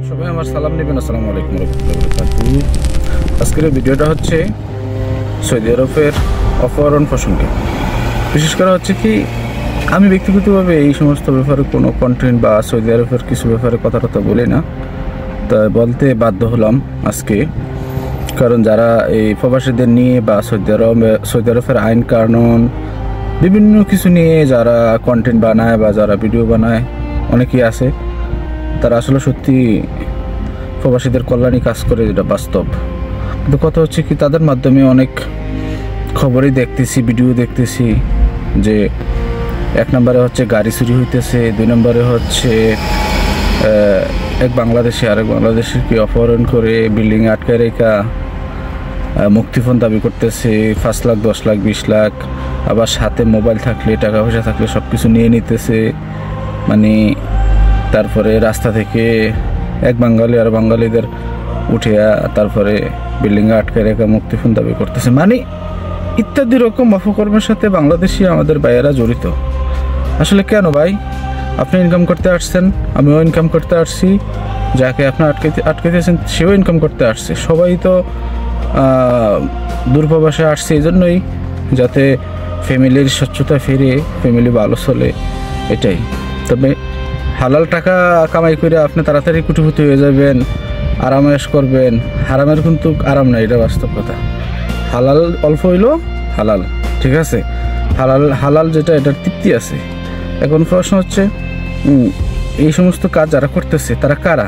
সবাই আমার সালাম নেবেন। আসসালামু আলাইকুম রহমতুল্লাহি ওয়া বারাকাতুহু। আজকের ভিডিওটা হচ্ছে সৌদি আরবের অপহরণ প্রসঙ্গে। বিশেষ করে হচ্ছে কি, আমি ব্যক্তিগতভাবে এই সমস্ত ব্যাপারে কোনো কন্টেন্ট বা সৌদি আরবের কিছু ব্যাপারে কথা বলি না, তা বলতে বাধ্য হলাম আজকে। কারণ যারা এই প্রবাসীদের নিয়ে বা সৌদি আরবের আইন কানুন বিভিন্ন কিছু নিয়ে যারা কন্টেন্ট বানায় বা যারা ভিডিও বানায় অনেকেই আছে, তারা আসলে সত্যি প্রবাসীদের কল্যাণী কাজ করে, যেটা বাস্তব। কিন্তু কথা হচ্ছে কি, তাদের মাধ্যমে অনেক খবরই দেখতেছি, ভিডিও দেখতেছি যে এক নম্বরে হচ্ছে গাড়ি চুরি হইতেছে, দুই নম্বরে হচ্ছে এক বাংলাদেশি আরেক বাংলাদেশিকে অপহরণ করে বিল্ডিংয়ে আটকায় রেখা মুক্তিপণ দাবি করতেছে, 5 লাখ 10 লাখ 20 লাখ, আবার সাথে মোবাইল থাকলে টাকা পয়সা থাকলে সব কিছু নিয়ে নিতেছে। মানে তারপরে রাস্তা থেকে এক বাঙালি আর বাঙালিদের উঠিয়া তারপরে বিল্ডিংয়ে আটকে রেখা মুক্তিপণ দাবি করতেছে। মানে ইত্যাদি রকম অপকর্মের সাথে বাংলাদেশি আমাদের ভাইয়েরা জড়িত। আসলে কেন ভাই? আপনি ইনকাম করতে আসছেন, আমিও ইনকাম করতে আসছি, যাকে আপনি আটকাইতেছেন সেও ইনকাম করতে আসছে। সবাই তো দূরপ্রবাসে আসছে এই জন্যই, যাতে ফ্যামিলির স্বচ্ছতা ফিরে, ফ্যামিলি ভালো চলে, এটাই। তবে হালাল টাকা কামাই করে আপনি তাড়াতাড়ি কোটিপতি হয়ে যাবেন, আরামায়েশ করবেন, হারামের কিন্তু আরাম নাই, এটা বাস্তব কথা। হালাল অল্প হইলেও হালাল, ঠিক আছে? হালাল যেটা, এটার তৃপ্তি আছে। এখন প্রশ্ন হচ্ছে, এই সমস্ত কাজ যারা করতেছে তারা কারা?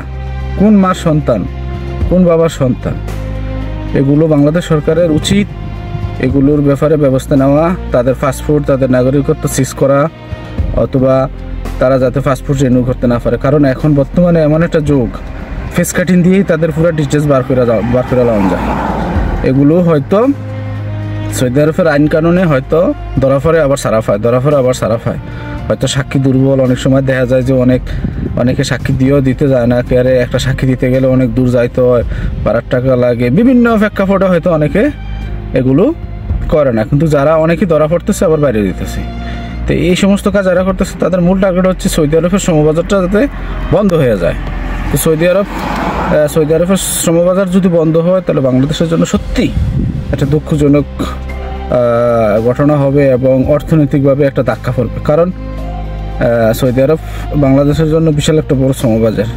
কোন মার সন্তান, কোন বাবার সন্তান? এগুলো বাংলাদেশ সরকারের উচিত এগুলোর ব্যাপারে ব্যবস্থা নেওয়া, তাদের পাসপোর্ট, তাদের নাগরিকত্ব সিজ করা, অথবা তারা যাতে পাসপোর্ট রিনিউ করতে না পারে। কারণ এখন বর্তমানে এমন একটা যুগ, ফেস কাটিং দিয়েই তাদের পুরো ডিটেলস বার করে লাগানো যায়। এগুলো হয়তো সৌদি আরবের আইন কানুনে হয়তো ধরা পড়ে আবার সারা পায়, হয়তো সাক্ষী দুর্বল। অনেক সময় দেখা যায় যে অনেকে সাক্ষী দিতে যায় না, কেয়ারে একটা সাক্ষী দিতে গেলে অনেক দূর যাইতে হয়, ভাড়ার টাকা লাগে, বিভিন্ন প্রেক্ষাপটে হয়তো অনেকে এগুলো করে না। কিন্তু যারা অনেকেই ধরা পড়তেছে আবার বাইরে দিতেছে। তো এই সমস্ত কাজ যারা করতেছে তাদের মূল টার্গেট হচ্ছে সৌদি আরবের শ্রমবাজারটা যাতে বন্ধ হয়ে যায়। তো সৌদি আরবের শ্রমবাজার যদি বন্ধ হয়, তাহলে বাংলাদেশের জন্য সত্যি একটা দুঃখজনক ঘটনা হবে এবং অর্থনৈতিকভাবে একটা ধাক্কা পড়বে। কারণ সৌদি আরব বাংলাদেশের জন্য বিশাল একটা বড় শ্রমবাজার,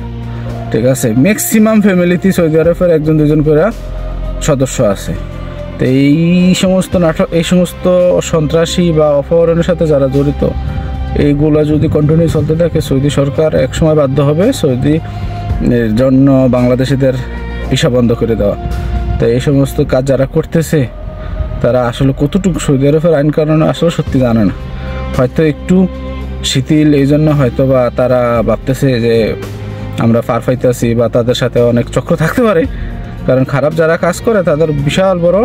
ঠিক আছে? ম্যাক্সিমাম ফ্যামিলিতে সৌদি আরবের 1-2 করে সদস্য আছে। তো এই সমস্ত সন্ত্রাসী বা অপহরণের সাথে যারা জড়িত, এইগুলো যদি কন্টিনিউ চলতে থাকে, সৌদি সরকার একসময় বাধ্য হবে সৌদির জন্য বাংলাদেশিদের ভিসা বন্ধ করে দেওয়া। তো এই সমস্ত কাজ যারা করতেছে তারা আসলে কতটুকু সৌদি আরবের আইন কানুন আসলে সত্যি জানে না, হয়তো একটু শিথিল, এই জন্য হয়তো বা তারা ভাবতেছে যে আমরা পার পাইতেছি, বা তাদের সাথে অনেক চক্র থাকতে পারে। কারণ খারাপ যারা কাজ করে তাদের বিশাল বড়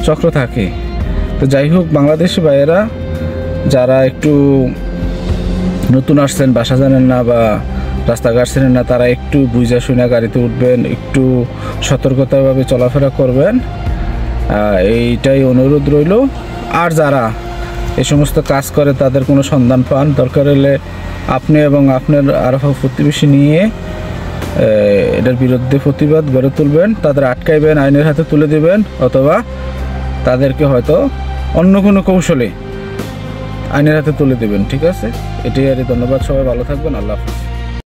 চক্র থাকে। তো যাই হোক, বাংলাদেশি ভাইয়েরা যারা একটু নতুন আসছেন, বাসা জানেন না বা রাস্তাঘাট চেনেন না, তারা একটু বুঝা শুনে গাড়িতে উঠবেন, একটু সতর্কতাভাবে চলাফেরা করবেন, এইটাই অনুরোধ রইল। আর যারা এই সমস্ত কাজ করে তাদের কোনো সন্ধান পান, দরকার হলে আপনি এবং আপনার আরো প্রতিবেশী নিয়ে এটার বিরুদ্ধে প্রতিবাদ গড়ে তুলবেন, তাদের আটকাইবেন, আইনের হাতে তুলে দিবেন, অথবা তাদেরকে হয়তো অন্য কোনো কৌশলে আইনের হাতে তুলে দেবেন, ঠিক আছে? এটাই আর। ধন্যবাদ, সবাই ভালো থাকবেন, আল্লাহ হাফেজ।